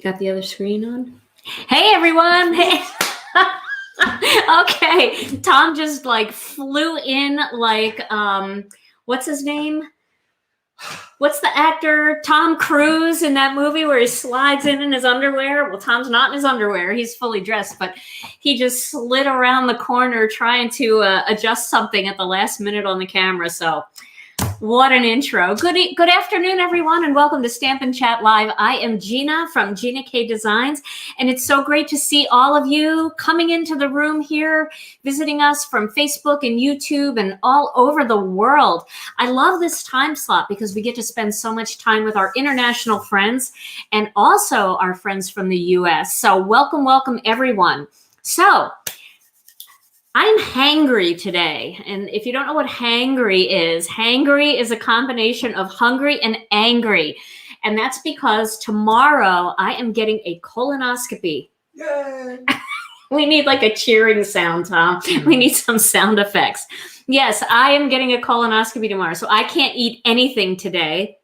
Got the other screen on? Hey, everyone. Hey. Okay. Tom just like flew in like, what's his name? What's the actor? Tom Cruise in that movie where he slides in his underwear? Well, Tom's not in his underwear. He's fully dressed, but he just slid around the corner trying to adjust something at the last minute on the camera. So what an intro. Good afternoon, everyone, and welcome to Stampin' Chat Live. I am Gina from Gina K Designs, and it's so great to see all of you coming into the room here, visiting us from Facebook and YouTube and all over the world. I love this time slot because we get to spend so much time with our international friends and also our friends from the US. So welcome, welcome, everyone. So I'm hangry today, and if you don't know what hangry is a combination of hungry and angry, and that's because tomorrow I am getting a colonoscopy. Yay! We need like a cheering sound, Tom. We need some sound effects. Yes, I am getting a colonoscopy tomorrow, so I can't eat anything today,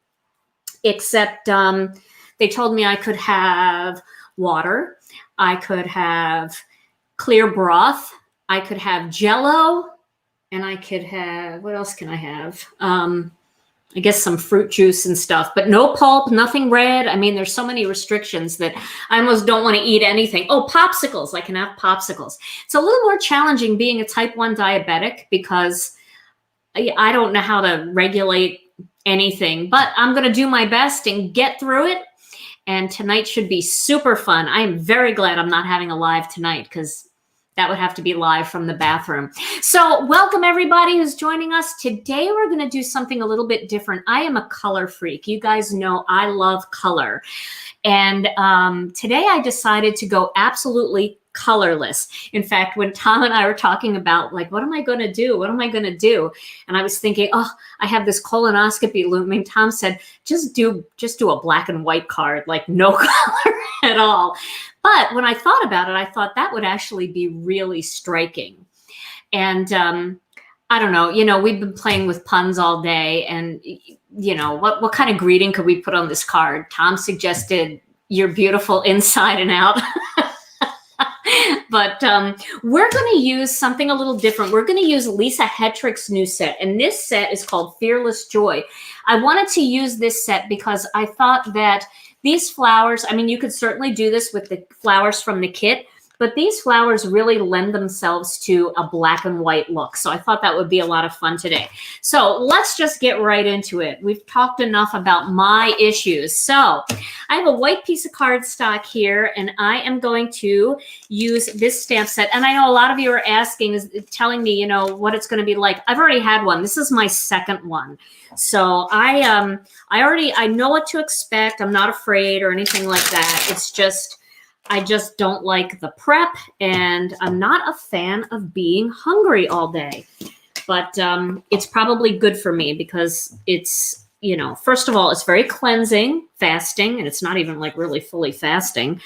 except they told me I could have water, I could have clear broth, I could have Jello, and I could have, what else can I have? I guess some fruit juice and stuff, but no pulp, nothing red. I mean, there's so many restrictions that I almost don't want to eat anything. Oh, popsicles. I can have popsicles. It's a little more challenging being a type 1 diabetic because I don't know how to regulate anything, but I'm going to do my best and get through it. And tonight should be super fun. I am very glad I'm not having a live tonight because that would have to be live from the bathroom. So welcome everybody who's joining us. Today we're going to do something a little bit different. I am a color freak. You guys know I love color. And today I decided to go absolutely colorless. In fact, when Tom and I were talking about like, what am I going to do? What am I going to do? And I was thinking, oh, I have this colonoscopy looming. Tom said, just do a black and white card, like no color at all. But when I thought about it, I thought that would actually be really striking. And I don't know, we've been playing with puns all day, and what kind of greeting could we put on this card? Tom suggested you're beautiful inside and out. But we're going to use something a little different. We're going to use Lisa Hetrick's new set, and this set is called Fearless Joy. I wanted to use this set because I thought that these flowers, I mean, you could certainly do this with the flowers from the kit, but these flowers really lend themselves to a black and white look. So I thought that would be a lot of fun today. So let's just get right into it. We've talked enough about my issues. So I have a white piece of cardstock here, and I am going to use this stamp set. And I know a lot of you are asking, telling me, what it's going to be like. I've already had one. This is my second one. So I know what to expect. I'm not afraid or anything like that. It's just, I just don't like the prep, and I'm not a fan of being hungry all day. But it's probably good for me because it's, first of all, it's very cleansing, fasting, and it's not even like really fully fasting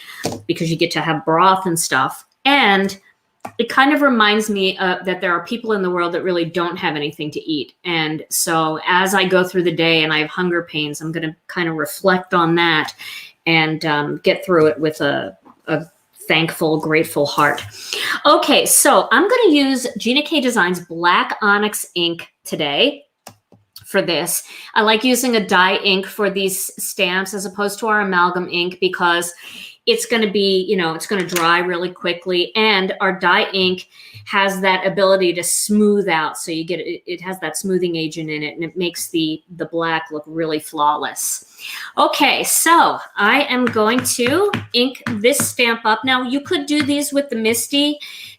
because you get to have broth and stuff. And it kind of reminds me that there are people in the world that really don't have anything to eat. And so as I go through the day and I have hunger pains, I'm going to kind of reflect on that and get through it with a thankful, grateful heart. Okay, so I'm going to use Gina K Designs Black Onyx ink today for this. I like using a dye ink for these stamps as opposed to our amalgam ink because it's going to be, it's going to dry really quickly, and our dye ink has that ability to smooth out. So you get it has that smoothing agent in it, and it makes the black look really flawless. Okay, so I am going to ink this stamp up. Now you could do these with the Misty,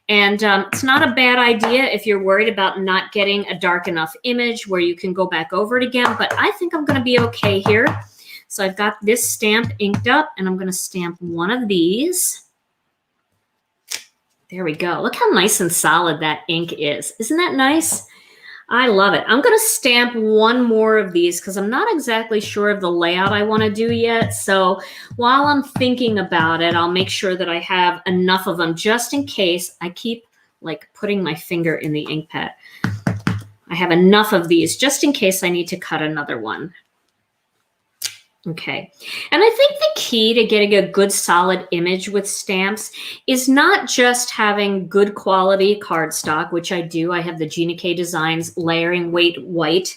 and it's not a bad idea if you're worried about not getting a dark enough image where you can go back over it again, but I think I'm going to be okay here. So I've got this stamp inked up, and I'm going to stamp one of these. There we go. Look how nice and solid that ink is. Isn't that nice? I love it. I'm going to stamp one more of these because I'm not exactly sure of the layout I want to do yet. So while I'm thinking about it, I'll make sure that I have enough of them just in case. I keep like putting my finger in the ink pad. I have enough of these just in case I need to cut another one. Okay. And I think the key to getting a good solid image with stamps is not just having good quality cardstock, which I do. I have the Gina K Designs Layering Weight White,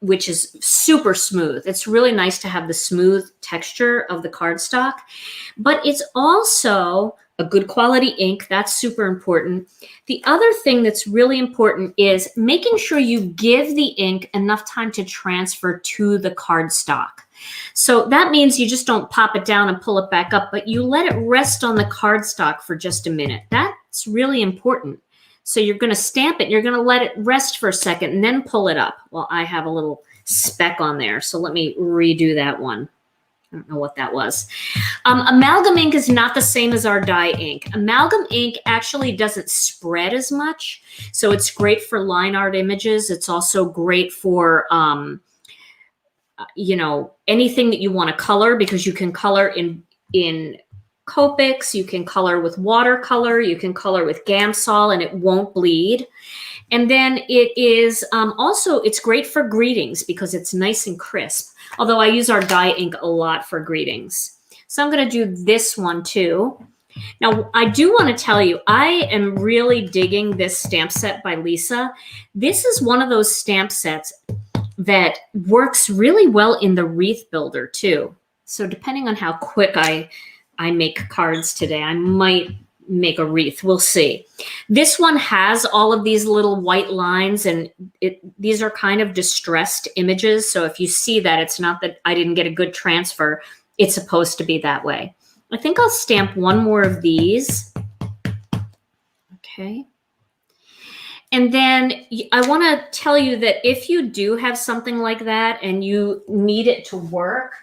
which is super smooth. It's really nice to have the smooth texture of the cardstock, but it's also a good quality ink. That's super important. The other thing that's really important is making sure you give the ink enough time to transfer to the cardstock. So that means you just don't pop it down and pull it back up, but you let it rest on the cardstock for just a minute. That's really important. So you're going to stamp it, you're going to let it rest for a second and then pull it up. Well, I have a little speck on there, so let me redo that one. I don't know what that was. Amalgam ink is not the same as our dye ink. Amalgam ink actually doesn't spread as much, so it's great for line art images. It's also great for, you know, anything that you want to color, because you can color in Copics, you can color with watercolor, you can color with Gamsol, and it won't bleed. And then it is also, it's great for greetings because it's nice and crisp. Although I use our dye ink a lot for greetings. So I'm going to do this one too. Now, I do want to tell you, I am really digging this stamp set by Lisa. This is one of those stamp sets that works really well in the Wreath Builder too. So depending on how quick I make cards today, I might make a wreath. We'll see. This one has all of these little white lines, and these are kind of distressed images. So if you see that, it's not that I didn't get a good transfer. It's supposed to be that way. I think I'll stamp one more of these. Okay. And then I want to tell you that if you do have something like that and you need it to work,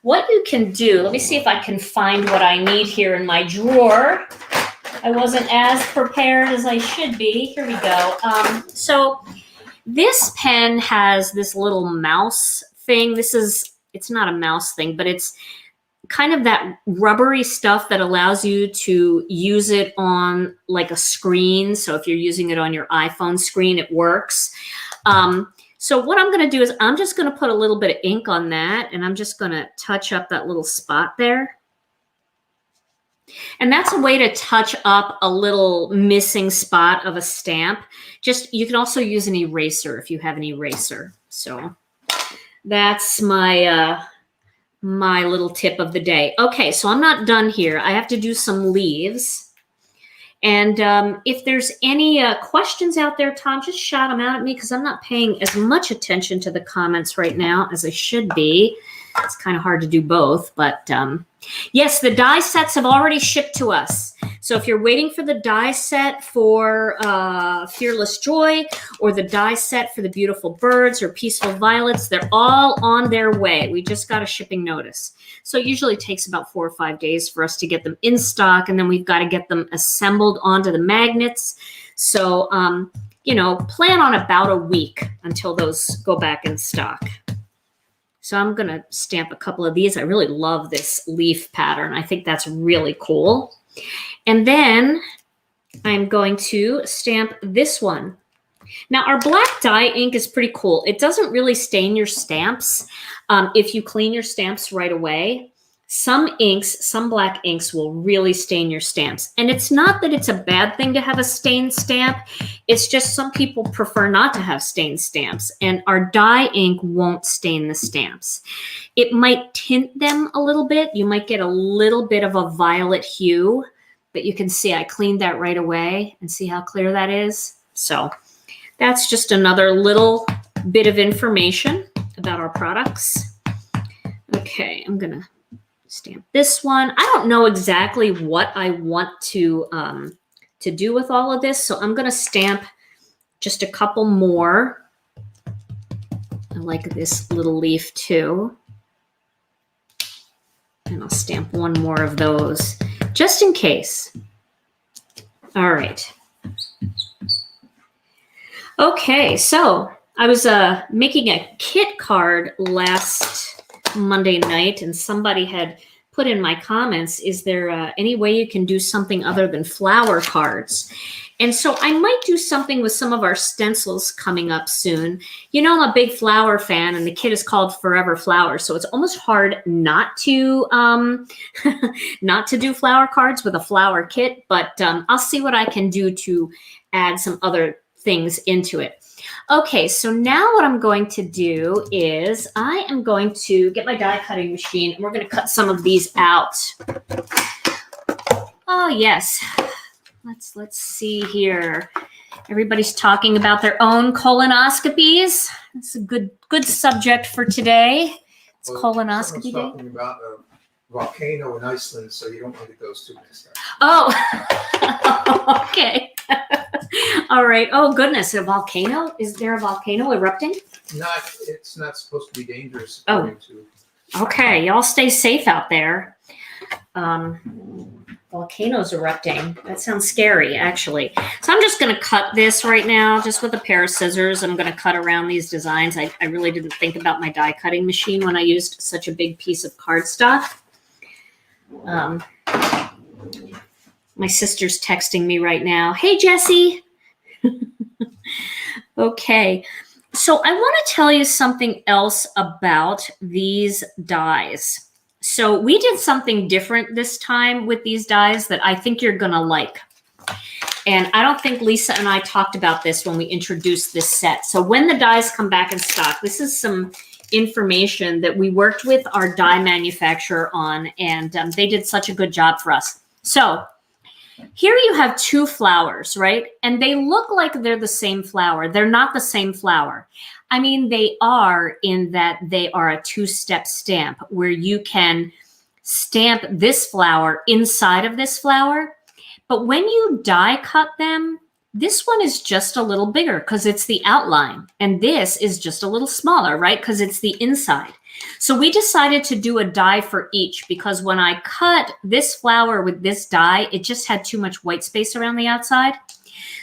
what you can do, let me see if I can find what I need here in my drawer. I wasn't as prepared as I should be. Here we go. So this pen has this little mouse thing. It's not a mouse thing, but it's kind of that rubbery stuff that allows you to use it on like a screen. So if you're using it on your iPhone screen, it works. So what I'm going to do is I'm just going to put a little bit of ink on that, and I'm just going to touch up that little spot there. And that's a way to touch up a little missing spot of a stamp. You can also use an eraser if you have an eraser. So that's my my little tip of the day. Okay, so I'm not done here. I have to do some leaves. And if there's any questions out there, Tom, just shout them out at me, because I'm not paying as much attention to the comments right now as I should be. It's kind of hard to do both, but yes, the die sets have already shipped to us. So if you're waiting for the die set for Fearless Joy, or the die set for the Beautiful Birds or Peaceful Violets, they're all on their way. We just got a shipping notice. So it usually takes about 4 or 5 days for us to get them in stock, and then we've got to get them assembled onto the magnets. So, you know, plan on about a week until those go back in stock. So I'm going to stamp a couple of these. I really love this leaf pattern. I think that's really cool. And then I'm going to stamp this one. Now, our black dye ink is pretty cool. It doesn't really stain your stamps if you clean your stamps right away. Some inks, some black inks will really stain your stamps. And it's not that it's a bad thing to have a stained stamp. It's just some people prefer not to have stained stamps. And our dye ink won't stain the stamps. It might tint them a little bit. You might get a little bit of a violet hue. But you can see I cleaned that right away, and see how clear that is. So that's just another little bit of information about our products. Okay, I'm going to stamp this one. I don't know exactly what I want to do with all of this, so I'm going to stamp just a couple more. I like this little leaf too. And I'll stamp one more of those just in case. All right. Okay, so I was making a kit card last Monday night, and somebody had put in my comments, is there any way you can do something other than flower cards? And so I might do something with some of our stencils coming up soon. You know, I'm a big flower fan, and the kit is called Forever Flowers. So it's almost hard not to not to do flower cards with a flower kit, but I'll see what I can do to add some other things into it. Okay, so now what I'm going to do is I am going to get my die cutting machine, and we're going to cut some of these out. Oh, yes. Let's see here. Everybody's talking about their own colonoscopies. It's a good subject for today. It's colonoscopy day. Talking about a volcano in Iceland, so you don't want to get those two mixed up. Oh, okay. All right. Oh goodness, a volcano? Is there a volcano erupting? It's not supposed to be dangerous. According to. Okay, y'all stay safe out there. Volcanoes erupting. That sounds scary, actually. So I'm just going to cut this right now, just with a pair of scissors. I'm going to cut around these designs. I really didn't think about my die cutting machine when I used such a big piece of cardstock. My sister's texting me right now. Hey, Jessie. Okay. So I want to tell you something else about these dies. So we did something different this time with these dies that I think you're going to like. And I don't think Lisa and I talked about this when we introduced this set. So when the dies come back in stock, this is some information that we worked with our die manufacturer on, and they did such a good job for us. So here you have two flowers, right? And they look like they're the same flower. They're not the same flower. I mean, they are in that they are a two-step stamp where you can stamp this flower inside of this flower. But when you die cut them, this one is just a little bigger because it's the outline. And this is just a little smaller, right? Because it's the inside. So we decided to do a die for each because when I cut this flower with this die, it just had too much white space around the outside.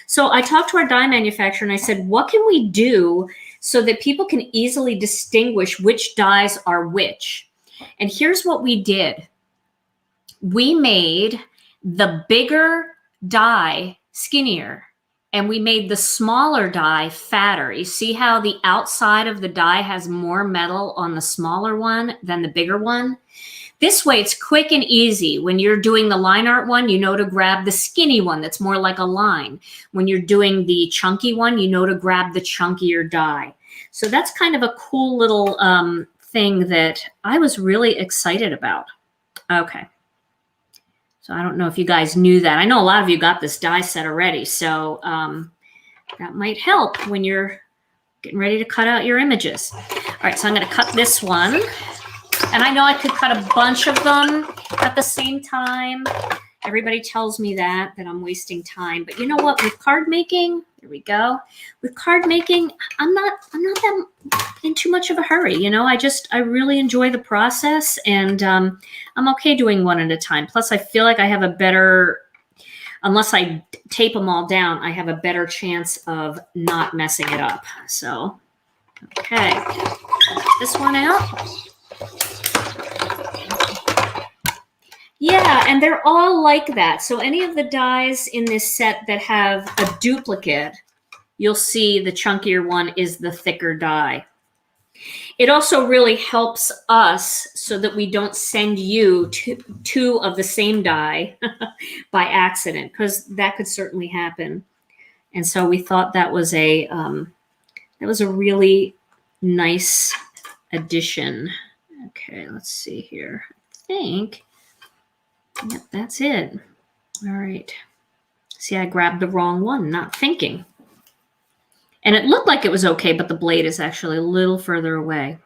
So I talked to our die manufacturer and I said, what can we do so that people can easily distinguish which dies are which? And here's what we did. We made the bigger die skinnier, and we made the smaller die fatter. You see how the outside of the die has more metal on the smaller one than the bigger one? This way, it's quick and easy. When you're doing the line art one, you know to grab the skinny one that's more like a line. When you're doing the chunky one, you know to grab the chunkier die. So that's kind of a cool little thing that I was really excited about. Okay. So I don't know if you guys knew that. I know a lot of you got this die set already. So that might help when you're getting ready to cut out your images. All right, so I'm going to cut this one. And I know I could cut a bunch of them at the same time. Everybody tells me that I'm wasting time. But you know what? With card making, there we go. With card making, I'm not that in too much of a hurry. You know, I really enjoy the process, and I'm okay doing one at a time. Plus, I feel like I have a better, unless I tape them all down, I have a better chance of not messing it up. So, okay, this one out. Yeah, and they're all like that. So any of the dies in this set that have a duplicate, you'll see the chunkier one is the thicker die. It also really helps us so that we don't send you two of the same die by accident, because that could certainly happen. And so we thought that was a really nice addition. Okay, let's see here. I think, yep, that's it. All right. See, I grabbed the wrong one, not thinking. And it looked like it was okay, but the blade is actually a little further away.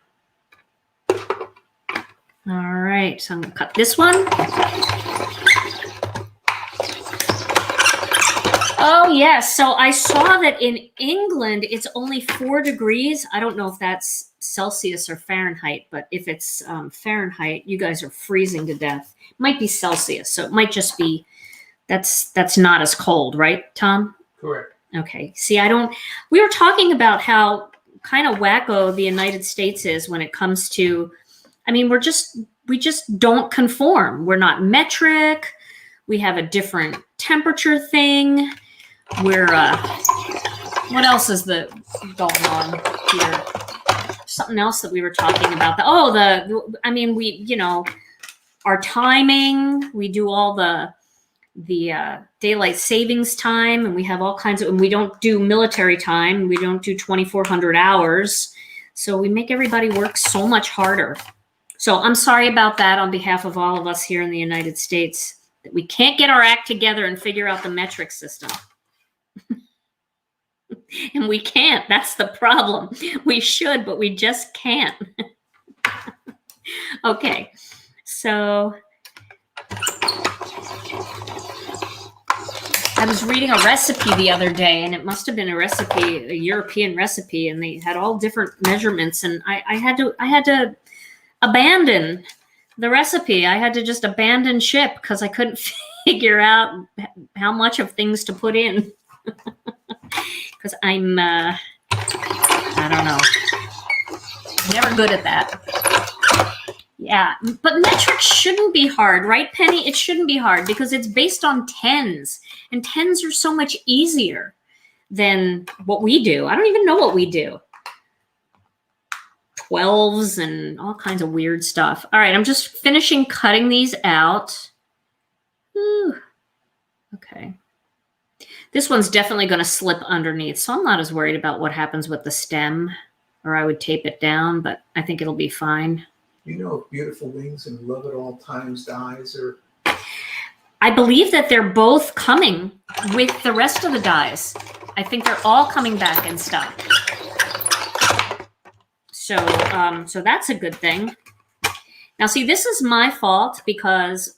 All right, so I'm going to cut this one. Oh, yes. So I saw that in England, it's only 4 degrees. I don't know if that's Celsius or Fahrenheit, but if it's Fahrenheit, you guys are freezing to death. It might be Celsius, so it might just be, that's not as cold, right, Tom? Correct. Okay. See, we were talking about how kind of wacko the United States is when it comes to, I mean, we're just just don't conform. We're not metric. We have a different temperature thing. We're, what else is going on here? Something else that we were talking about. Our timing, we do all the daylight savings time, and we have all kinds of, and we don't do military time. We don't do 2,400 hours. So we make everybody work so much harder. So I'm sorry about that on behalf of all of us here in the United States, that we can't get our act together and figure out the metric system. And we can't. That's the problem. We should, but we just can't. Okay. So I was reading a recipe the other day, and it must have been a European recipe, and they had all different measurements, and I had to abandon the recipe. I had to just abandon ship because I couldn't figure out how much of things to put in. Because I'm, I don't know, never good at that. Yeah, but metrics shouldn't be hard, right, Penny? It shouldn't be hard because it's based on tens, and tens are so much easier than what we do. I don't even know what we do. 12s and all kinds of weird stuff. All right, I'm just finishing cutting these out. Ooh. Okay. This one's definitely going to slip underneath, so I'm not as worried about what happens with the stem, or I would tape it down, but I think it'll be fine. You know if Beautiful Wings and Love at All Times dies, or? I believe that they're both coming with the rest of the dies. I think they're all coming back in stock. So, so that's a good thing. Now, see, this is my fault because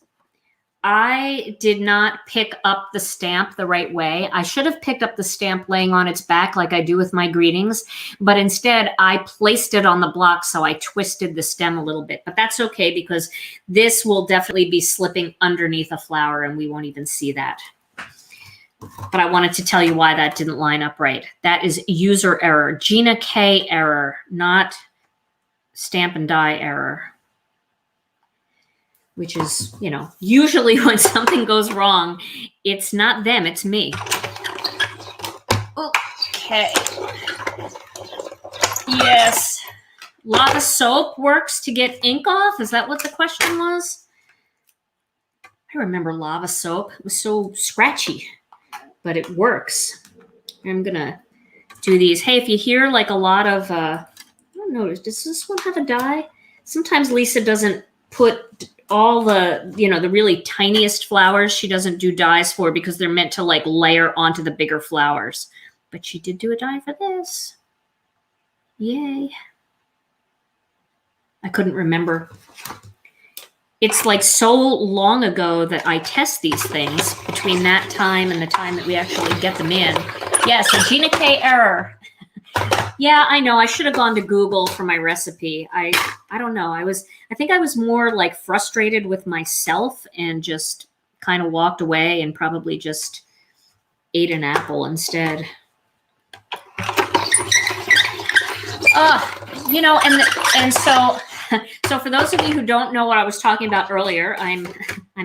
I did not pick up the stamp the right way. I should have picked up the stamp laying on its back like I do with my greetings, but instead I placed it on the block, so I twisted the stem a little bit. But that's okay because this will definitely be slipping underneath a flower and we won't even see that. But I wanted to tell you why that didn't line up right. That is user error, Gina K error, not stamp and die error. Which is, you know, usually when something goes wrong, it's not them, it's me. Okay. Yes. Lava soap works to get ink off? Is that what the question was? I remember lava soap. It was so scratchy, but it works. I'm going to do these. Hey, if you hear like a lot of, I don't know, does this one have a dye? Sometimes Lisa doesn't put all the, you know, the really tiniest flowers she doesn't do dyes for because they're meant to like layer onto the bigger flowers. But she did do a dye for this. Yay. I couldn't remember. It's like so long ago that I test these things between that time and the time that we actually get them in. Yeah, so Gina K error. Yeah, I know. I should have gone to Google for my recipe. I don't know. I think I was more like frustrated with myself and just kind of walked away and probably just ate an apple instead. You know, and so for those of you who don't know what I was talking about earlier, I'm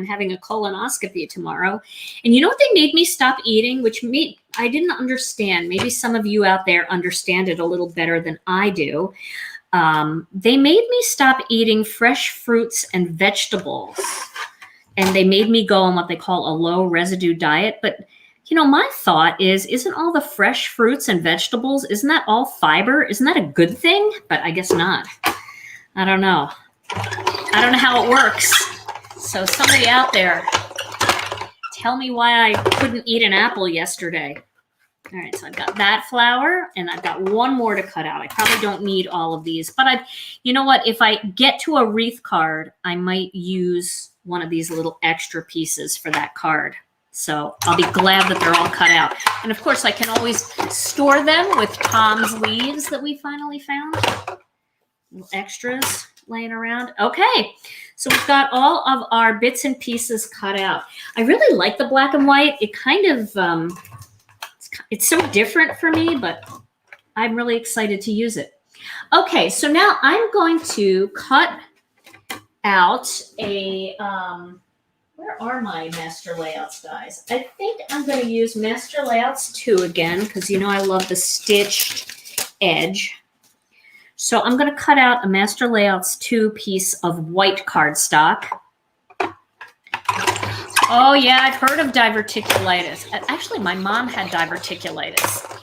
having a colonoscopy tomorrow. And you know what they made me stop eating, which I didn't understand. Maybe some of you out there understand it a little better than I do. They made me stop eating fresh fruits and vegetables. And they made me go on what they call a low residue diet. But, you know, my thought is, isn't all the fresh fruits and vegetables, isn't that all fiber? Isn't that a good thing? But I guess not. I don't know. I don't know how it works. So somebody out there, tell me why I couldn't eat an apple yesterday. All right, so I've got that flower, and I've got one more to cut out. I probably don't need all of these, but you know what? If I get to a wreath card, I might use one of these little extra pieces for that card. So I'll be glad that they're all cut out. And of course, I can always store them with Tom's leaves that we finally found. Little extras laying around. Okay, so we've got all of our bits and pieces cut out. I really like the black and white. It kind of, it's so different for me, but I'm really excited to use it. Okay, so now I'm going to cut out a, where are my master layouts, guys? I think I'm going to use master layouts 2 again, because you know I love the stitched edge. So I'm going to cut out a master layouts 2 piece of white cardstock. Oh yeah, I've heard of diverticulitis. Actually, my mom had diverticulitis.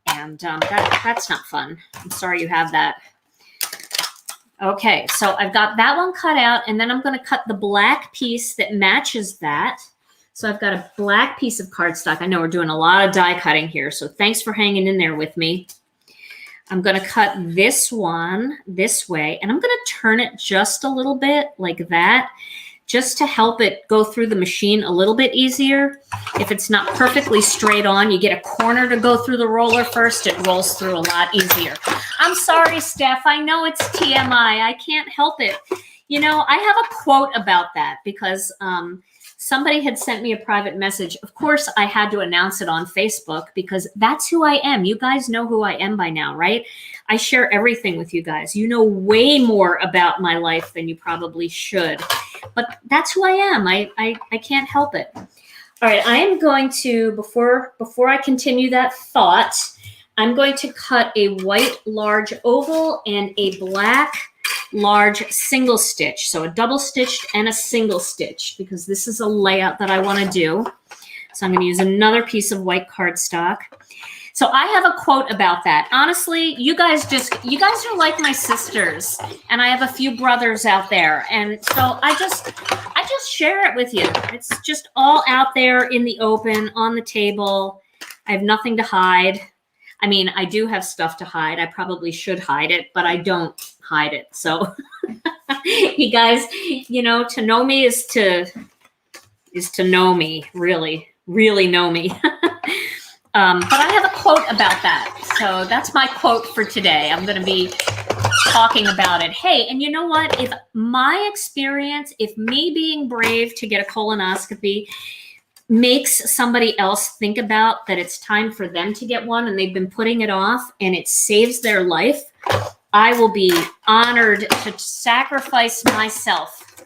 And that's not fun. I'm sorry you have that. Okay, so I've got that one cut out, and then I'm going to cut the black piece that matches that. So I've got a black piece of cardstock. I know we're doing a lot of die cutting here, so thanks for hanging in there with me. I'm going to cut this one this way, and I'm going to turn it just a little bit like that, just to help it go through the machine a little bit easier. If it's not perfectly straight on, you get a corner to go through the roller first, it rolls through a lot easier. I'm sorry, Steph, I know it's TMI, I can't help it. You know, I have a quote about that because somebody had sent me a private message. Of course, I had to announce it on Facebook because that's who I am. You guys know who I am by now, right? I share everything with you guys. You know way more about my life than you probably should. But that's who I am. I can't help it. All right, I am going to, before I continue that thought, I'm going to cut a white large oval and a black large single stitch. So a double stitched and a single stitch, because this is a layout that I want to do. So I'm going to use another piece of white cardstock. So I have a quote about that. Honestly, you guys are like my sisters, and I have a few brothers out there. And so I just share it with you. It's just all out there in the open, on the table. I have nothing to hide. I mean, I do have stuff to hide. I probably should hide it, but I don't hide it. So you guys, you know, to know me is to know me, really, really know me. But I have a quote about that. So that's my quote for today. I'm going to be talking about it. Hey, and you know what? If my experience, if me being brave to get a colonoscopy makes somebody else think about that it's time for them to get one and they've been putting it off and it saves their life, I will be honored to sacrifice myself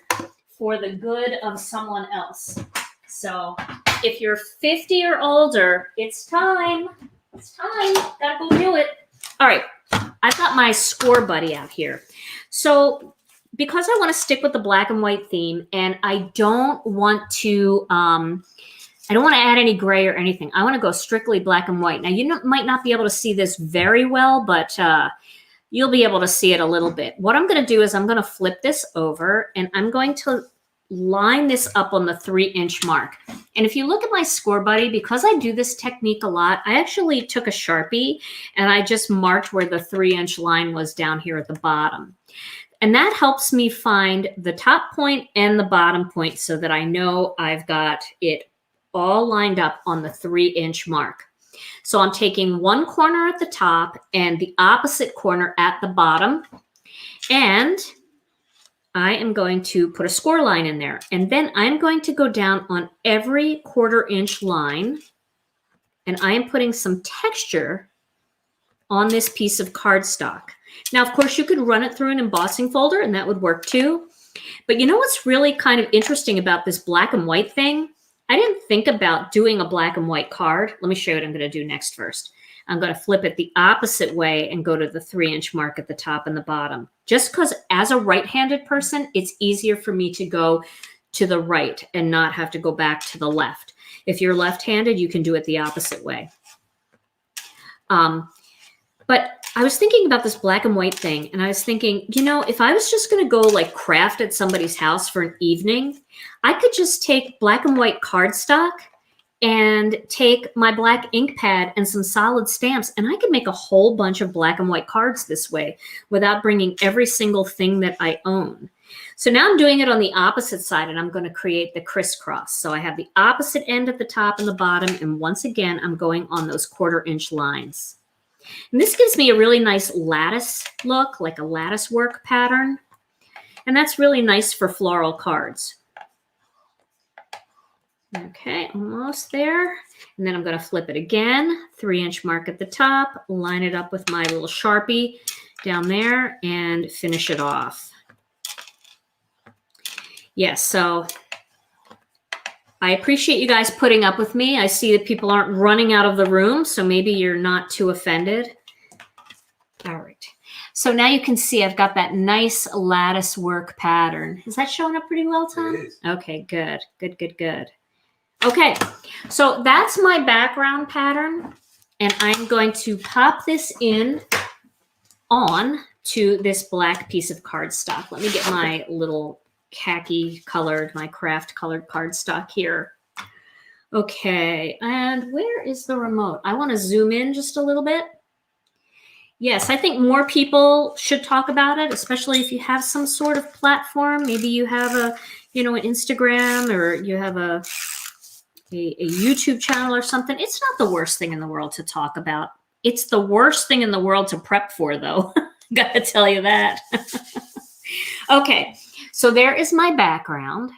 for the good of someone else. So if you're 50 or older, it's time. It's time. Gotta go do it. All right. I've got my score buddy out here. So because I want to stick with the black and white theme, and I don't want to add any gray or anything. I want to go strictly black and white. Now, you might not be able to see this very well, but you'll be able to see it a little bit. What I'm going to do is I'm going to flip this over, and I'm going to line this up on the 3-inch mark. And if you look at my score buddy, because I do this technique a lot, I actually took a Sharpie and I just marked where the 3-inch line was down here at the bottom. And that helps me find the top point and the bottom point so that I know I've got it all lined up on the 3-inch mark. So I'm taking one corner at the top and the opposite corner at the bottom, and I am going to put a score line in there. And then I'm going to go down on every 1/4-inch line, and I am putting some texture on this piece of cardstock. Now, of course, you could run it through an embossing folder, and that would work too. But you know what's really kind of interesting about this black and white thing? I didn't think about doing a black and white card. Let me show you what I'm going to do next first. I'm going to flip it the opposite way and go to the 3-inch mark at the top and the bottom. Just because as a right-handed person, it's easier for me to go to the right and not have to go back to the left. If you're left-handed, you can do it the opposite way. But I was thinking about this black and white thing, and I was thinking, you know, if I was just going to go like craft at somebody's house for an evening, I could just take black and white cardstock and take my black ink pad and some solid stamps, and I could make a whole bunch of black and white cards this way without bringing every single thing that I own. So now I'm doing it on the opposite side, and I'm going to create the crisscross. So I have the opposite end at the top and the bottom, and once again, I'm going on those 1/4-inch lines. And this gives me a really nice lattice look, like a lattice work pattern, and that's really nice for floral cards. Okay, almost there. And then I'm going to flip it again, 3-inch mark at the top, line it up with my little Sharpie down there, and finish it off. Yes, so I appreciate you guys putting up with me. I see that people aren't running out of the room, so maybe you're not too offended. All right. So now you can see I've got that nice lattice work pattern. Is that showing up pretty well, Tom? It is. Okay, good. Good, good, good. Okay, so that's my background pattern, and I'm going to pop this in on to this black piece of cardstock. Let me get my little khaki colored, my craft colored cardstock here. Okay, and where is the remote? I want to zoom in just a little bit. Yes, I think more people should talk about it, especially if you have some sort of platform. Maybe you have a, an Instagram, or you have a YouTube channel or something. It's not the worst thing in the world to talk about. It's the worst thing in the world to prep for, though. Gotta tell you that. Okay, so there is my background.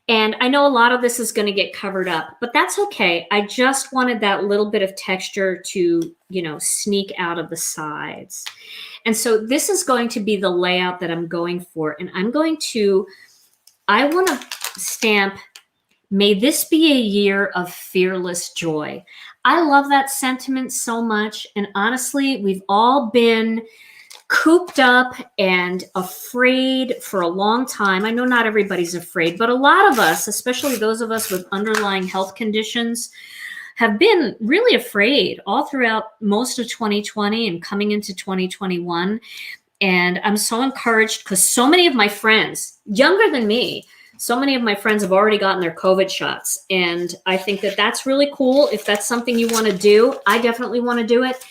And I know a lot of this is going to get covered up, but that's okay. I just wanted that little bit of texture to, sneak out of the sides. And so this is going to be the layout that I'm going for. And I want to stamp, "May this be a year of fearless joy." I love that sentiment so much. And honestly, we've all been cooped up and afraid for a long time. I know not everybody's afraid, but a lot of us, especially those of us with underlying health conditions, have been really afraid all throughout most of 2020 and coming into 2021. And I'm so encouraged because so many of my friends, younger than me, so many of my friends have already gotten their COVID shots. And I think that that's really cool. If that's something you want to do, I definitely want to do it.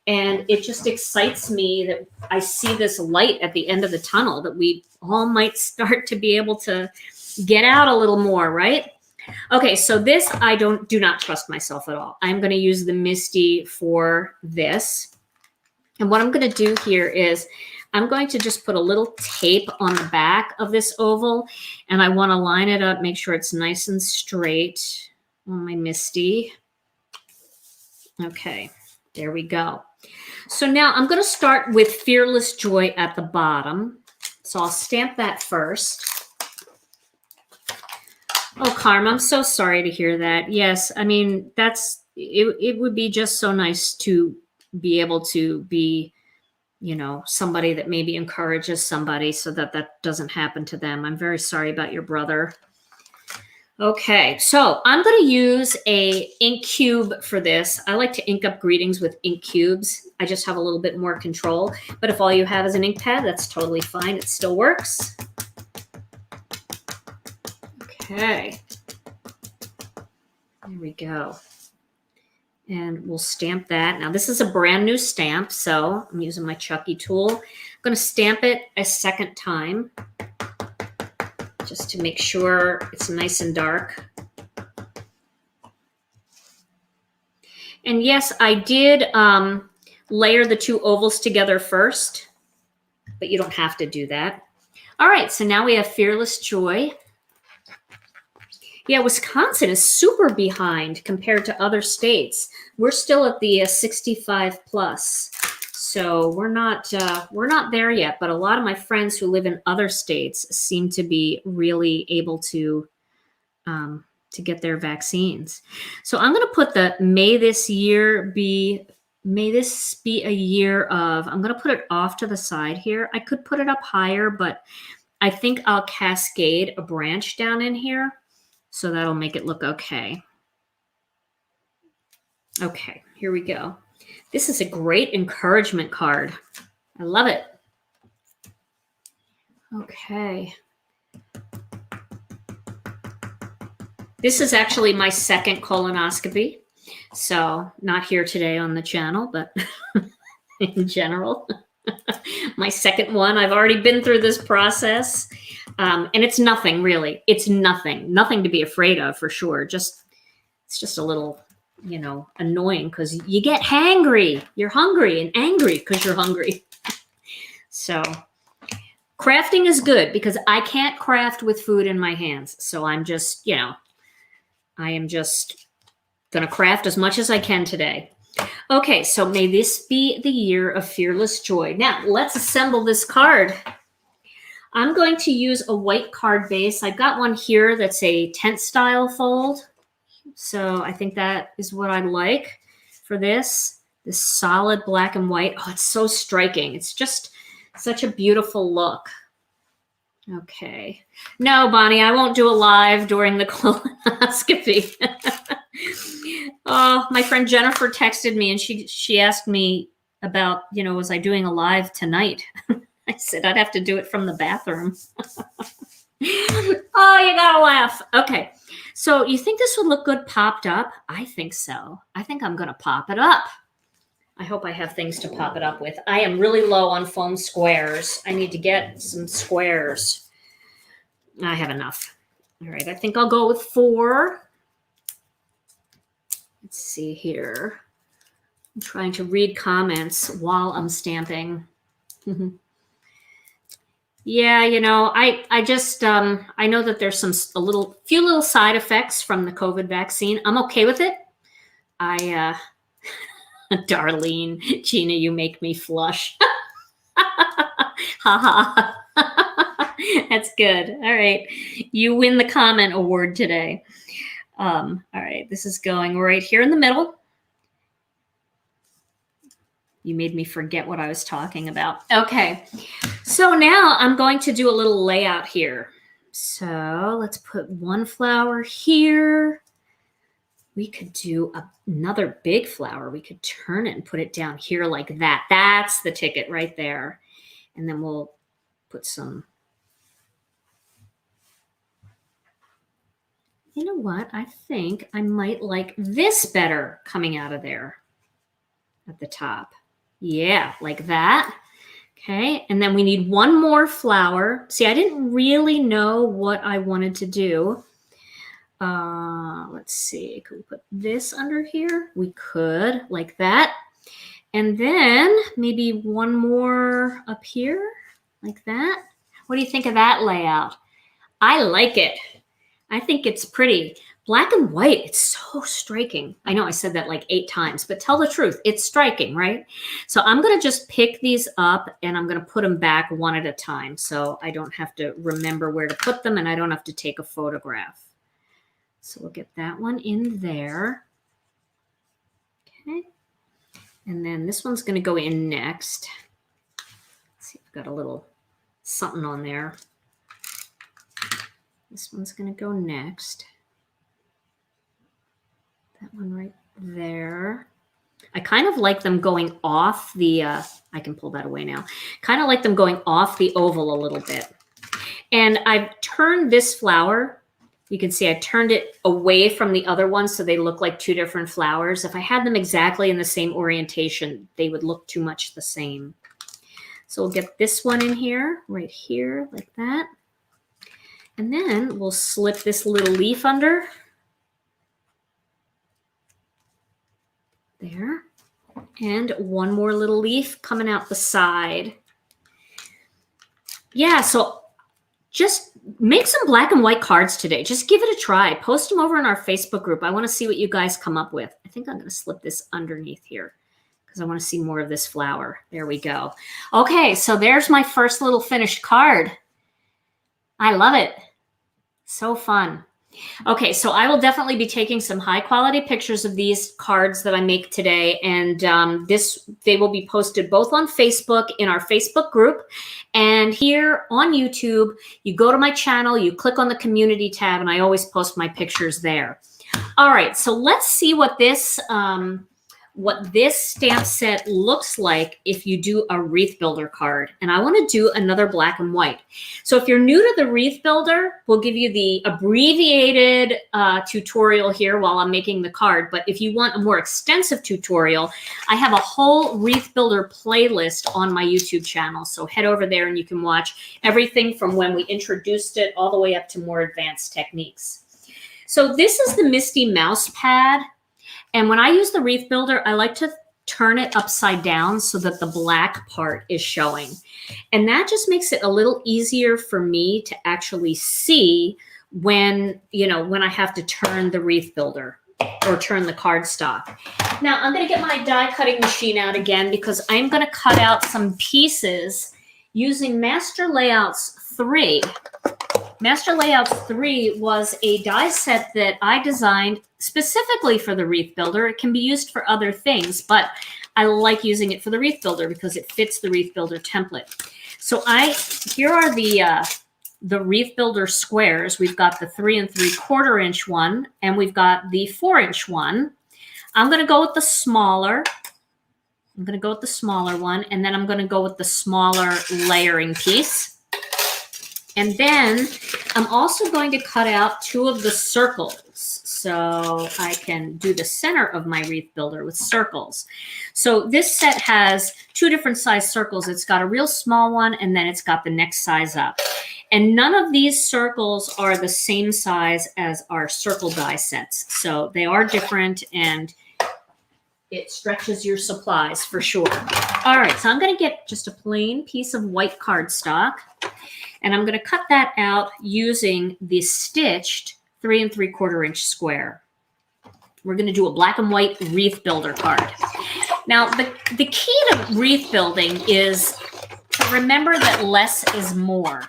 And it just excites me that I see this light at the end of the tunnel, that we all might start to be able to get out a little more, right? Okay, so this, I do not trust myself at all. I'm going to use the Misty for this. And what I'm going to do here is I'm going to just put a little tape on the back of this oval, and I want to line it up, make sure it's nice and straight on my Misty. Okay, there we go. So now I'm going to start with Fearless Joy at the bottom. So I'll stamp that first. Oh, Carm, I'm so sorry to hear that. Yes, I mean, it would be just so nice to be able to be, somebody that maybe encourages somebody so that that doesn't happen to them. I'm very sorry about your brother. Okay, so I'm going to use a ink cube for this. I like to ink up greetings with ink cubes. I just have a little bit more control. But if all you have is an ink pad, that's totally fine. It still works. Okay. There we go. And we'll stamp that. Now, this is a brand new stamp, so I'm using my Chucky tool. I'm going to stamp it a second time, just to make sure it's nice and dark. And yes, I did layer the two ovals together first, but you don't have to do that. All right, so now we have Fearless Joy. Yeah, Wisconsin is super behind compared to other states. We're still at the 65 plus. So we're not there yet, but a lot of my friends who live in other states seem to be really able to get their vaccines. So I'm going to put the may this be a year of, I'm going to put it off to the side here. I could put it up higher, but I think I'll cascade a branch down in here. So that'll make it look okay. Okay, here we go. This is a great encouragement card. I love it. Okay. This is actually my second colonoscopy. So not here today on the channel, but in general. My second one. I've already been through this process. And it's nothing really. It's nothing to be afraid of for sure. It's just a little, annoying because you get hangry. You're hungry and angry because you're hungry. So crafting is good because I can't craft with food in my hands. So I'm just, I am just going to craft as much as I can today. Okay, so may this be the year of fearless joy. Now, let's assemble this card. I'm going to use a white card base. I've got one here that's a tent style fold. So I think that is what I like for this solid black and white. Oh, it's so striking. It's just such a beautiful look. Okay. No, Bonnie, I won't do a live during the colonoscopy. Oh, my friend Jennifer texted me and she asked me about, was I doing a live tonight? I said I'd have to do it from the bathroom. Oh, you gotta laugh. Okay. So you think this would look good popped up? I think so. I think I'm gonna pop it up. I hope I have things to pop it up with. I am really low on foam squares. I need to get some squares. I have enough. All right, I think I'll go with 4. Let's see here. I'm trying to read comments while I'm stamping. Yeah, I just, I know that there's few little side effects from the COVID vaccine. I'm okay with it. Darlene, Gina, you make me flush. Ha ha. That's good. All right. You win the comment award today. All right. This is going right here in the middle. You made me forget what I was talking about. Okay. So now I'm going to do a little layout here. So let's put one flower here. We could do another big flower. We could turn it and put it down here like that. That's the ticket right there. And then we'll put some. You know what? I think I might like this better coming out of there at the top. Yeah, like that. Okay, and then we need one more flower. See, I didn't really know what I wanted to do. Let's see, could we put this under here? We could, like that. And then maybe one more up here, like that. What do you think of that layout? I like it. I think it's pretty. Black and white, it's so striking. I know I said that like 8 times, but tell the truth, it's striking, right? So I'm gonna just pick these up and I'm gonna put them back one at a time so I don't have to remember where to put them and I don't have to take a photograph. So we'll get that one in there. Okay. And then this one's gonna go in next. Let's see, I've got a little something on there. This one's gonna go next. That one right there. I kind of like them going off the, I can pull that away now. Kind of like them going off the oval a little bit. And I've turned this flower. You can see I turned it away from the other one so they look like 2 different flowers. If I had them exactly in the same orientation, they would look too much the same. So we'll get this one in here, right here, like that. And then we'll slip this little leaf under. There. And one more little leaf coming out the side. Yeah, so just make some black and white cards today. Just give it a try. Post them over in our Facebook group. I want to see what you guys come up with. I think I'm going to slip this underneath here because I want to see more of this flower. There we go. Okay, so there's my first little finished card. I love it. So fun. Okay, so I will definitely be taking some high quality pictures of these cards that I make today, and they will be posted both on Facebook in our Facebook group and here on YouTube. You go to my channel, you click on the community tab, and I always post my pictures there. All right, so let's see what this stamp set looks like if you do a Wreath Builder card. And I want to do another black and white. So if you're new to the Wreath Builder, we'll give you the abbreviated tutorial here while I'm making the card. But if you want a more extensive tutorial, I have a whole Wreath Builder playlist on my YouTube channel. So head over there and you can watch everything from when we introduced it all the way up to more advanced techniques. So this is the Misty Mouse Pad. And when I use the Wreath Builder, I like to turn it upside down so that the black part is showing. And that just makes it a little easier for me to actually see when I have to turn the Wreath Builder or turn the cardstock. Now I'm going to get my die cutting machine out again because I'm going to cut out some pieces using Master Layouts 3. Master Layouts 3 was a die set that I designed specifically for the Wreath Builder. It can be used for other things, but I like using it for the Wreath Builder because it fits the Wreath Builder template. So here are the Wreath Builder squares. We've got the 3 3/4 inch one, and we've got the 4-inch one. I'm going to go with the smaller. I'm going to go with the smaller one, and then I'm going to go with the smaller layering piece. And then I'm also going to cut out 2 of the circles so I can do the center of my Wreath Builder with circles. So this set has 2 different size circles. It's got a real small one, and then it's got the next size up. And none of these circles are the same size as our circle die sets. So they are different, and it stretches your supplies for sure. All right, so I'm going to get just a plain piece of white cardstock, and I'm going to cut that out using the stitched 3 3/4 inch square. We're going to do a black and white Wreath Builder card. Now, the key to wreath building is to remember that less is more,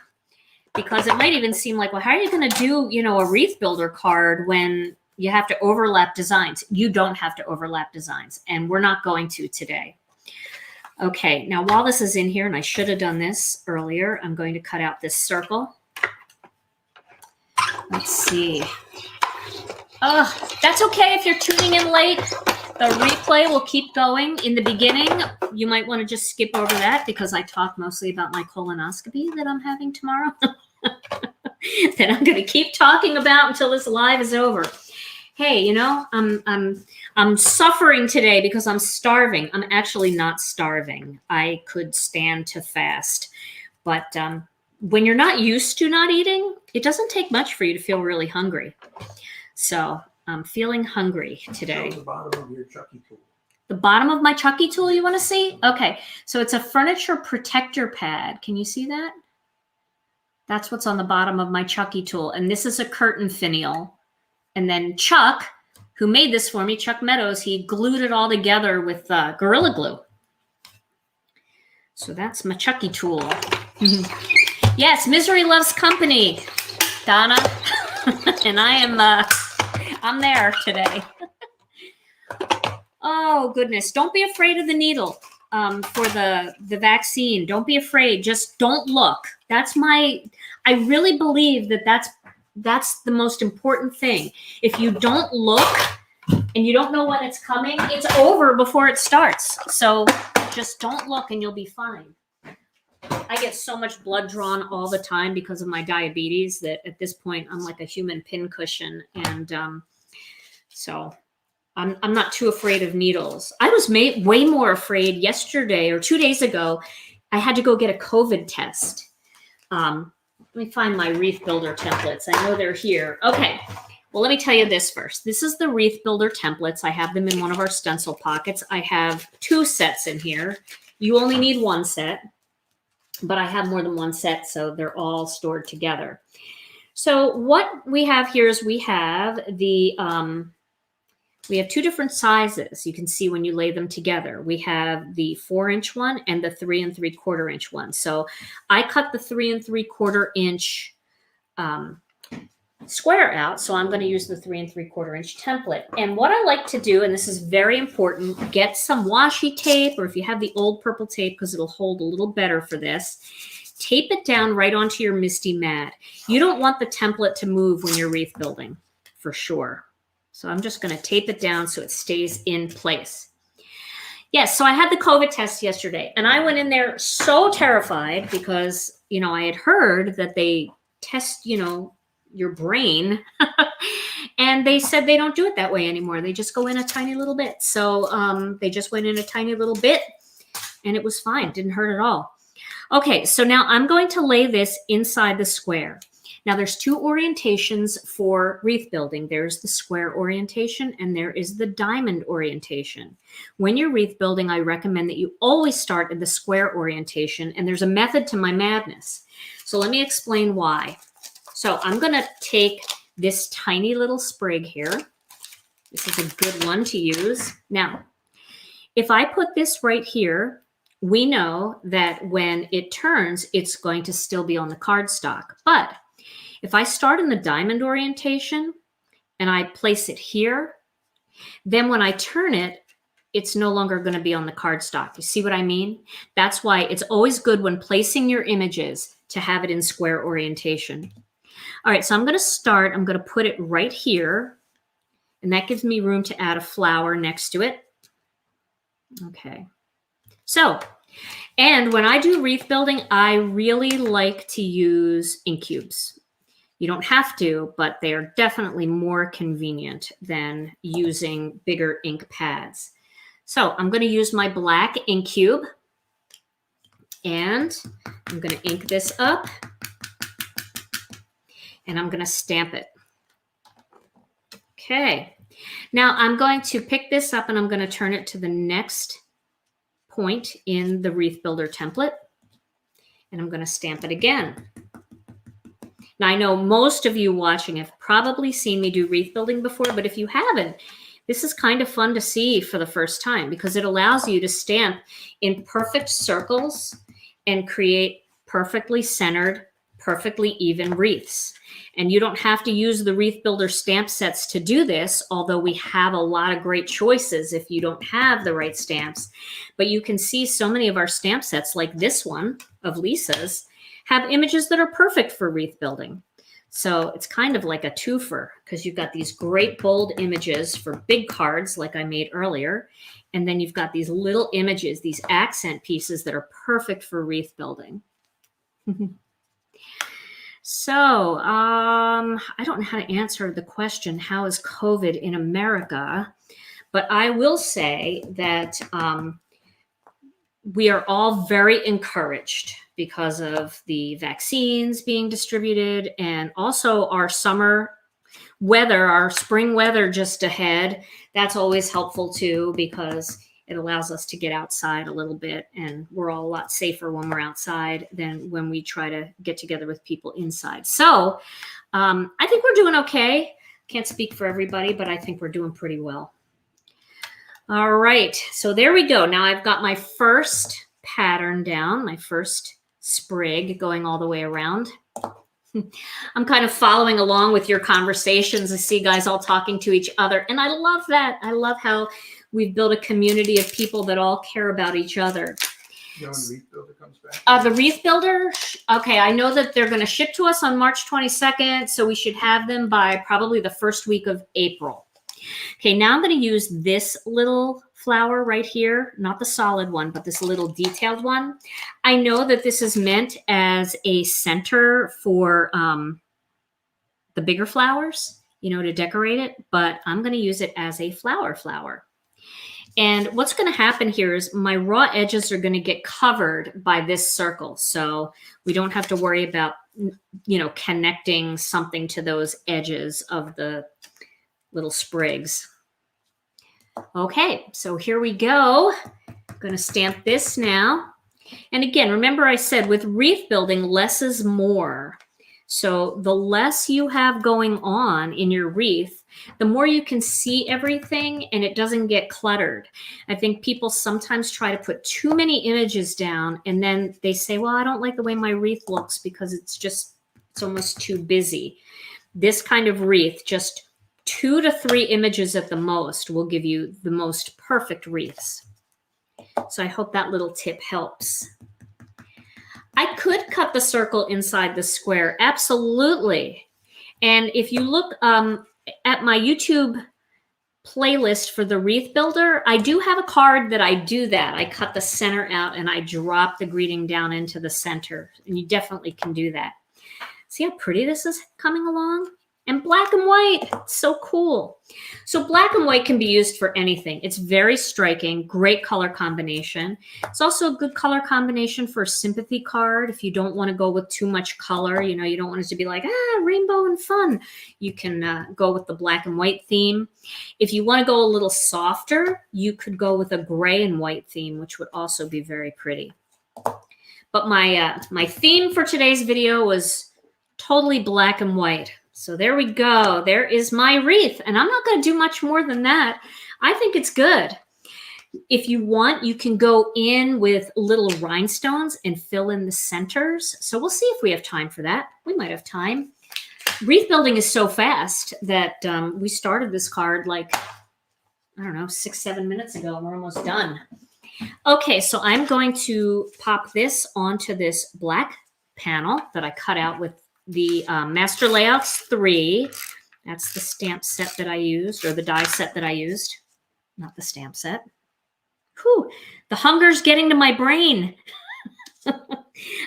because it might even seem like, well, how are you going to do, a Wreath Builder card when you have to overlap designs? You don't have to overlap designs, and we're not going to today. Okay, now while this is in here, and I should have done this earlier, I'm going to cut out this circle. Let's see. Oh, that's okay if you're tuning in late. The replay will keep going. In the beginning, you might want to just skip over that because I talk mostly about my colonoscopy that I'm having tomorrow. That I'm going to keep talking about until this live is over. Hey, I'm suffering today because I'm starving. I'm actually not starving. I could stand to fast. But when you're not used to not eating, it doesn't take much for you to feel really hungry. So I'm feeling hungry today. Show the bottom of your Chucky tool. The bottom of my Chucky tool, you want to see? Okay, so it's a furniture protector pad. Can you see that? That's what's on the bottom of my Chucky tool. And this is a curtain finial. And then Chuck, who made this for me, Chuck Meadows, he glued it all together with Gorilla Glue. So that's my Chucky tool. Yes, misery loves company, Donna. And I'm there today. Oh, goodness. Don't be afraid of the needle for the vaccine. Don't be afraid. Just don't look. I really believe that's the most important thing. If you don't look and you don't know when it's coming, it's over before it starts. So just don't look and you'll be fine. I get so much blood drawn all the time because of my diabetes that at this point I'm like a human pincushion. And so I'm not too afraid of needles. I was way more afraid yesterday or 2 days ago. I had to go get a COVID test. Let me find my Wreath Builder templates. I know they're here. Okay. Well, let me tell you this first. This is the Wreath Builder templates. I have them in one of our stencil pockets. I have 2 sets in here. You only need 1 set, but I have more than 1 set, so they're all stored together. So what we have here is we have 2 different sizes. You can see when you lay them together. We have the 4-inch one and the 3 3/4 inch one. So I cut the 3 3/4 inch square out. So I'm going to use the 3 3/4 inch template. And what I like to do, and this is very important, get some washi tape, or if you have the old purple tape, because it'll hold a little better for this, tape it down right onto your Misty mat. You don't want the template to move when you're wreath building, for sure. So I'm just going to tape it down so it stays in place. Yes, so I had the COVID test yesterday, and I went in there so terrified because, I had heard that they test, your brain, and they said they don't do it that way anymore. They just go in a tiny little bit. So they just went in a tiny little bit, and it was fine. Didn't hurt at all. Okay, so now I'm going to lay this inside the square. Now there's 2 orientations for wreath building. There's the square orientation and there is the diamond orientation. When you're wreath building, I recommend that you always start in the square orientation, and there's a method to my madness. So let me explain why. So I'm going to take this tiny little sprig here. This is a good one to use. Now, if I put this right here, we know that when it turns, it's going to still be on the cardstock. But if I start in the diamond orientation and I place it here, then when I turn it, it's no longer going to be on the cardstock. You see what I mean? That's why it's always good when placing your images to have it in square orientation. All right, so I'm going to put it right here, and that gives me room to add a flower next to it. Okay. So, and when I do wreath building, I really like to use ink cubes. You don't have to, but they are definitely more convenient than using bigger ink pads. So I'm going to use my black ink cube, and I'm going to ink this up, and I'm going to stamp it. Okay. Now I'm going to pick this up and I'm going to turn it to the next point in the Wreath Builder template, and I'm going to stamp it again. Now, I know most of you watching have probably seen me do wreath building before, but if you haven't, this is kind of fun to see for the first time because it allows you to stamp in perfect circles and create perfectly centered, perfectly even wreaths. And you don't have to use the Wreath Builder stamp sets to do this, although we have a lot of great choices if you don't have the right stamps. But you can see so many of our stamp sets, like this one of Lisa's, have images that are perfect for wreath building. So it's kind of like a twofer because you've got these great bold images for big cards like I made earlier. And then you've got these little images, these accent pieces that are perfect for wreath building. So I don't know how to answer the question, how is COVID in America? But I will say that we are all very encouraged because of the vaccines being distributed and also our summer weather, our spring weather just ahead. That's always helpful too because it allows us to get outside a little bit, and we're all a lot safer when we're outside than when we try to get together with people inside. So I think we're doing okay. Can't speak for everybody, but I think we're doing pretty well. All right, so there we go. Now I've got my first pattern down, my first sprig going all the way around. I'm kind of following along with your conversations. I see guys all talking to each other, and I love that. I love how we've built a community of people that all care about each other. You know when the Wreath Builder comes back? The Wreath Builder, okay, I know that they're going to ship to us on March 22nd, so we should have them by probably the first week of April. Okay, now I'm going to use this little flower right here, not the solid one, but this little detailed one. I know that this is meant as a center for the bigger flowers, you know, to decorate it, but I'm going to use it as a flower. And what's going to happen here is my raw edges are going to get covered by this circle. So we don't have to worry about, you know, connecting something to those edges of the little sprigs. Okay, so here we go. I'm going to stamp this now. And again, remember I said with wreath building, less is more. So the less you have going on in your wreath, the more you can see everything and it doesn't get cluttered. I think people sometimes try to put too many images down and then they say, well, I don't like the way my wreath looks because it's almost too busy. This kind of wreath, just 2 to 3 images at the most will give you the most perfect wreaths. So I hope that little tip helps. I could cut the circle inside the square, absolutely. And if you look at my YouTube playlist for the Wreath Builder, I do have a card that I do that. I cut the center out and I drop the greeting down into the center. And you definitely can do that. See how pretty this is coming along? And black and white, it's so cool. So black and white can be used for anything. It's very striking, great color combination. It's also a good color combination for a sympathy card. If you don't want to go with too much color, you know, you don't want it to be like, rainbow and fun. You can go with the black and white theme. If you want to go a little softer, you could go with a gray and white theme, which would also be very pretty. But my theme for today's video was totally black and white. So there we go. There is my wreath. And I'm not going to do much more than that. I think it's good. If you want, you can go in with little rhinestones and fill in the centers. So we'll see if we have time for that. We might have time. Wreath building is so fast that we started this card like, I don't know, 6-7 minutes ago, and we're almost done. Okay, so I'm going to pop this onto this black panel that I cut out with the Master Layouts 3. That's the stamp set that I used, or the die set that I used, not the stamp set. Whew, the hunger's getting to my brain. I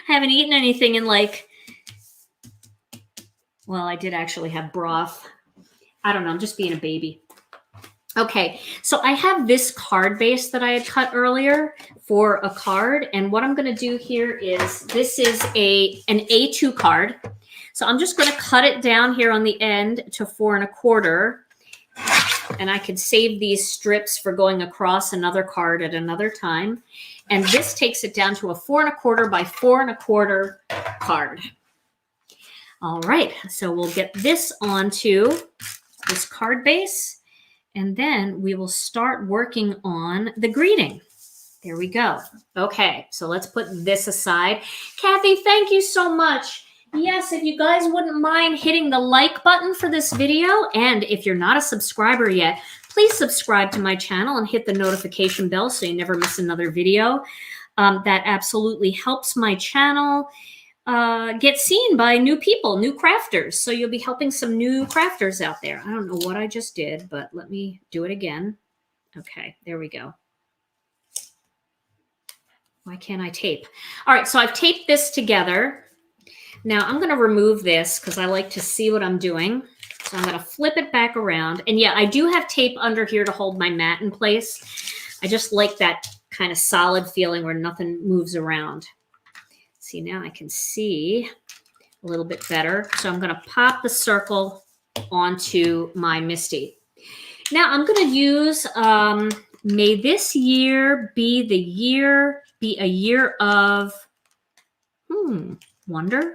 haven't eaten anything in like, well, I did actually have broth. I don't know, I'm just being a baby. Okay, so I have this card base that I had cut earlier for a card. And what I'm going to do here is, this is an A2 card. So I'm just going to cut it down here on the end to 4 1/4. And I could save these strips for going across another card at another time. And this takes it down to a 4 1/4 by 4 1/4 card. All right, so we'll get this onto this card base. And then we will start working on the greeting. There we go. Okay, so let's put this aside. Kathy, thank you so much. Yes, if you guys wouldn't mind hitting the like button for this video, and if you're not a subscriber yet, please subscribe to my channel and hit the notification bell so you never miss another video. That absolutely helps my channel get seen by new people, new crafters. So you'll be helping some new crafters out there. I don't know what I just did, but let me do it again. Okay, there we go. Why can't I tape? All right, so I've taped this together. Now I'm going to remove this because I like to see what I'm doing. So I'm going to flip it back around. And yeah, I do have tape under here to hold my mat in place. I just like that kind of solid feeling where nothing moves around. See, now I can see a little bit better. So I'm going to pop the circle onto my Misty. Now I'm going to use, may this year be a year of, wonder,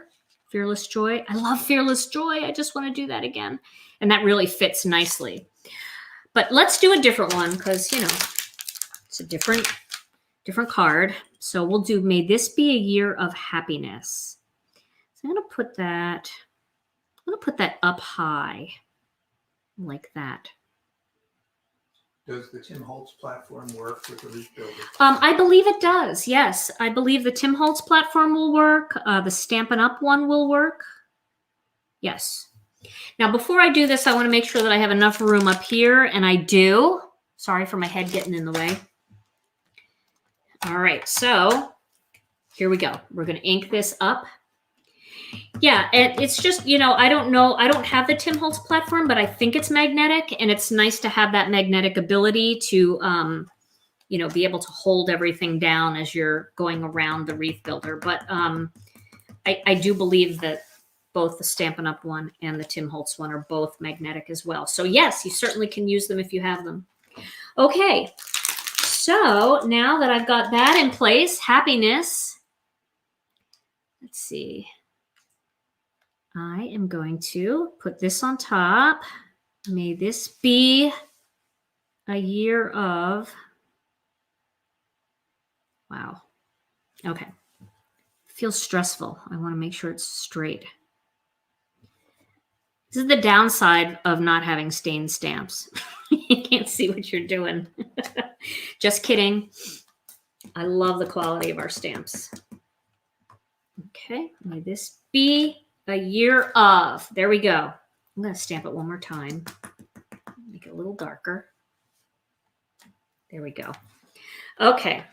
fearless joy. I love fearless joy. I just want to do that again. And that really fits nicely. But let's do a different one because, you know, it's a different card. So we'll do, may this be a year of happiness. So I'm going to put that up high like that. Does the Tim Holtz platform work with the Wreath Builder? I believe it does. Yes, I believe the Tim Holtz platform will work. The Stampin' Up one will work. Yes. Now, before I do this, I want to make sure that I have enough room up here, and I do. Sorry for my head getting in the way. All right, so here we go. We're going to ink this up. Yeah, and it's just, you know, I don't know. I don't have the Tim Holtz platform, but I think it's magnetic, and it's nice to have that magnetic ability to, you know, be able to hold everything down as you're going around the Wreath Builder. But I do believe that both the Stampin' Up one and the Tim Holtz one are both magnetic as well. So yes, you certainly can use them if you have them. Okay, so now that I've got that in place, happiness. Let's see. I am going to put this on top. May this be a year of, wow. Okay. Feels stressful. I want to make sure it's straight. This is the downside of not having stained stamps. You can't see what you're doing. Just kidding. I love the quality of our stamps. Okay, may this be a year of. There we go. I'm going to stamp it one more time. Make it a little darker. There we go. Okay.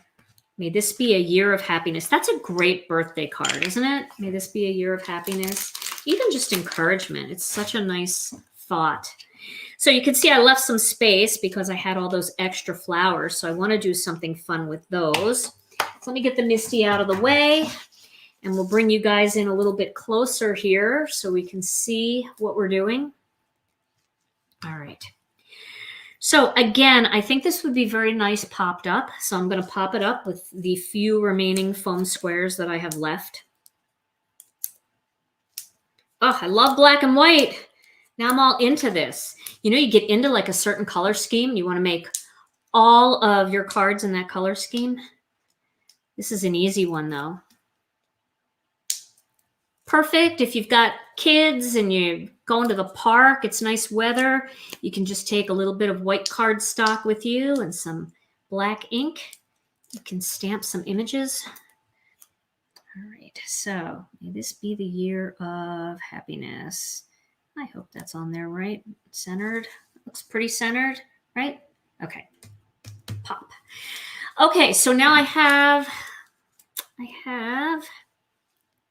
May this be a year of happiness. That's a great birthday card, isn't it? May this be a year of happiness. Even just encouragement. It's such a nice thought. So you can see I left some space because I had all those extra flowers. So I want to do something fun with those. So let me get the Misty out of the way. And we'll bring you guys in a little bit closer here so we can see what we're doing. All right. So again, I think this would be very nice popped up. So I'm going to pop it up with the few remaining foam squares that I have left. Oh, I love black and white. Now I'm all into this. You know, you get into like a certain color scheme. You want to make all of your cards in that color scheme. This is an easy one though. Perfect if you've got kids and you're going to the park, it's nice weather. You can just take a little bit of white cardstock with you and some black ink. You can stamp some images. All right, so may this be the year of happiness. I hope that's on there, right? Centered. Looks pretty centered, right? Okay. Pop. Okay, so now I have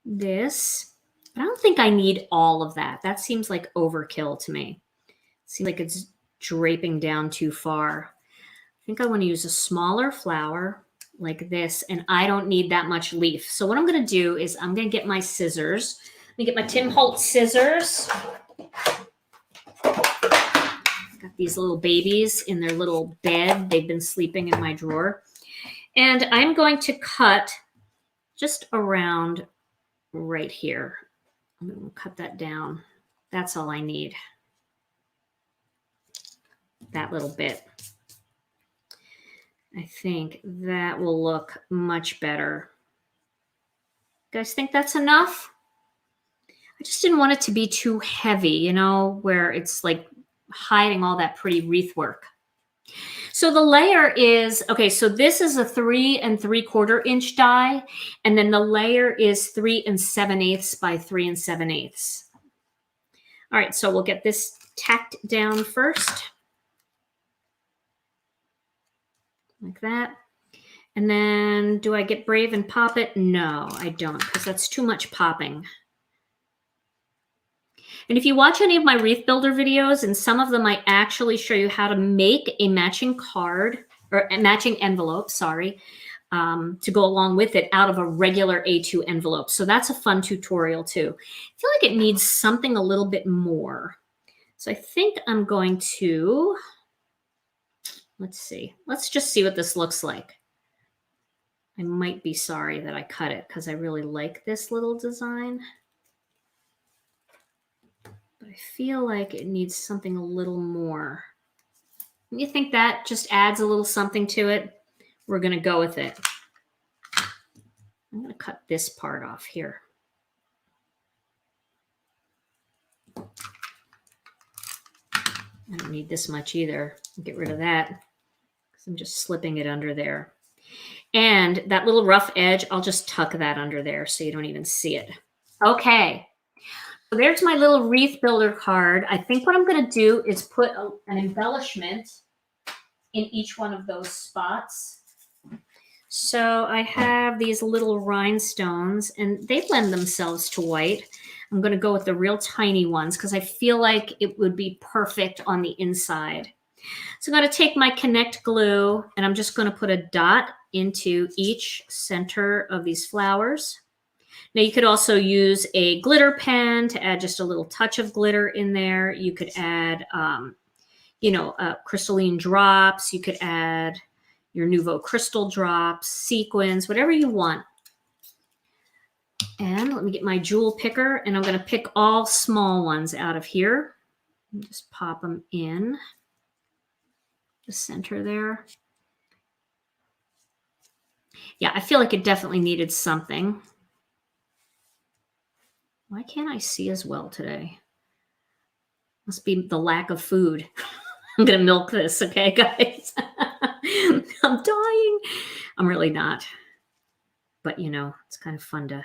this. I don't think I need all of that. That seems like overkill to me. Seems like it's draping down too far. I think I want to use a smaller flower like this, and I don't need that much leaf. So what I'm going to do is I'm going to get my scissors. Let me get my Tim Holtz scissors. Got these little babies in their little bed. They've been sleeping in my drawer. And I'm going to cut just around right here. I'm going to cut that down. That's all I need. That little bit. I think that will look much better. You guys think that's enough? I just didn't want it to be too heavy, you know, where it's like hiding all that pretty wreath work. So the layer is, okay, so this is a 3 3/4 inch die, and then the layer is 3 7/8 by 3 7/8. All right, so we'll get this tacked down first. Like that. And then do I get brave and pop it? No, I don't, because that's too much popping. And if you watch any of my Wreath Builder videos, and some of them I actually show you how to make a matching card, or a matching envelope, sorry, to go along with it out of a regular A2 envelope. So that's a fun tutorial too. I feel like it needs something a little bit more. So I think I'm going to, let's see. Let's just see what this looks like. I might be sorry that I cut it because I really like this little design. But I feel like it needs something a little more. You think that just adds a little something to it? We're going to go with it. I'm going to cut this part off here. I don't need this much either. Get rid of that because I'm just slipping it under there. And that little rough edge, I'll just tuck that under there so you don't even see it. Okay. So there's my little Wreath Builder card. I think what I'm going to do is put an embellishment in each one of those spots. So I have these little rhinestones, and they lend themselves to white. I'm going to go with the real tiny ones because I feel like it would be perfect on the inside. So I'm going to take my Connect glue, and I'm just going to put a dot into each center of these flowers. Now you could also use a glitter pen to add just a little touch of glitter in there. You could add, crystalline drops. You could add your Nouveau crystal drops, sequins, whatever you want. And let me get my jewel picker, and I'm going to pick all small ones out of here. And just pop them in the center there. Yeah, I feel like it definitely needed something. Why can't I see as well today? Must be the lack of food. I'm going to milk this, okay, guys? I'm dying. I'm really not. But, you know, it's kind of fun to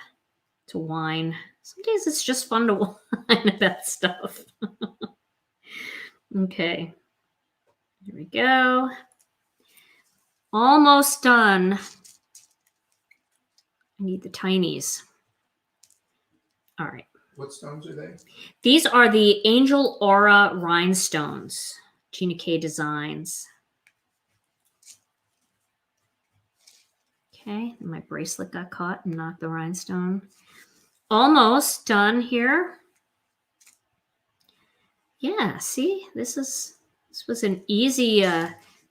whine. Some days it's just fun to whine about stuff. Okay. Here we go. Almost done. I need the tinies. All right. What stones are they? These are the Angel Aura rhinestones, Gina K Designs. Okay, my bracelet got caught and knocked the rhinestone. Almost done here. Yeah, see, this was an easy,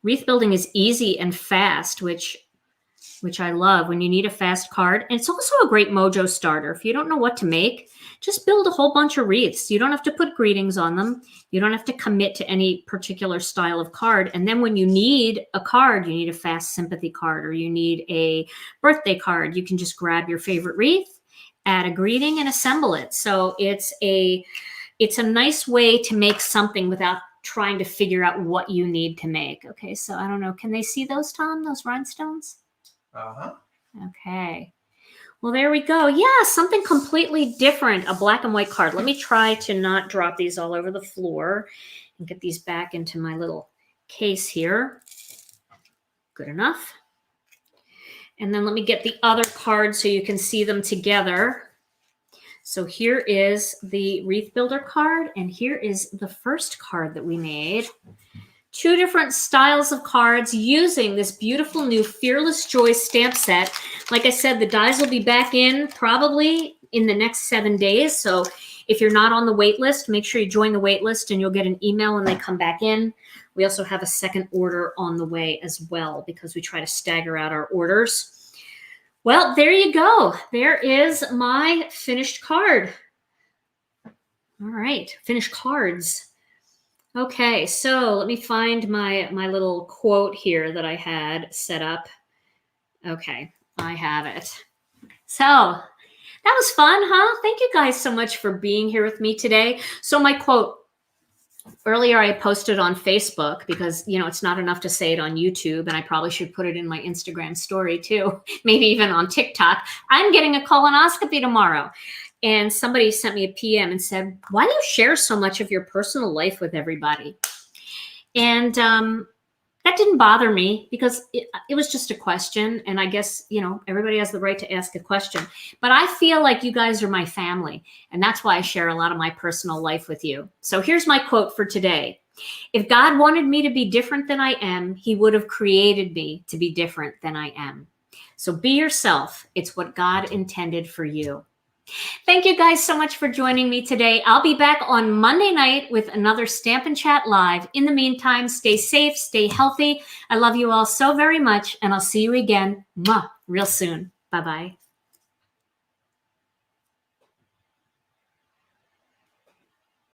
wreath building is easy and fast, which which I love when you need a fast card. And it's also a great mojo starter. If you don't know what to make, just build a whole bunch of wreaths. You don't have to put greetings on them. You don't have to commit to any particular style of card. And then when you need a card, you need a fast sympathy card, or you need a birthday card, you can just grab your favorite wreath, add a greeting, and assemble it. So it's a nice way to make something without trying to figure out what you need to make. Okay, so I don't know. Can they see those, Tom, those rhinestones? Uh-huh. Okay. Well, there we go. Yeah, something completely different, a black and white card. Let me try to not drop these all over the floor and get these back into my little case here. Good enough. And then let me get the other cards so you can see them together. So here is the Wreath Builder card, and here is the first card that we made. 2 different styles of cards using this beautiful new Fearless Joy stamp set. Like I said, the dies will be back in probably in the next 7 days. So if you're not on the wait list, make sure you join the wait list and you'll get an email when they come back in. We also have a second order on the way as well because we try to stagger out our orders. Well, there you go. There is my finished card. All right, finished cards. Okay, so let me find my little quote here that I had set up. Okay, I have it. So that was fun, huh? Thank you guys so much for being here with me today. So my quote, earlier I posted on Facebook because, you know, it's not enough to say it on YouTube, and I probably should put it in my Instagram story too, maybe even on TikTok. I'm getting a colonoscopy tomorrow. And somebody sent me a PM and said, why do you share so much of your personal life with everybody? And that didn't bother me because it was just a question. And I guess, you know, everybody has the right to ask a question. But I feel like you guys are my family. And that's why I share a lot of my personal life with you. So here's my quote for today. If God wanted me to be different than I am, he would have created me to be different than I am. So be yourself. It's what God intended for you. Thank you guys so much for joining me today. I'll be back on Monday night with another Stampin' Chat Live. In the meantime, stay safe, stay healthy. I love you all so very much, and I'll see you again real soon. Bye-bye.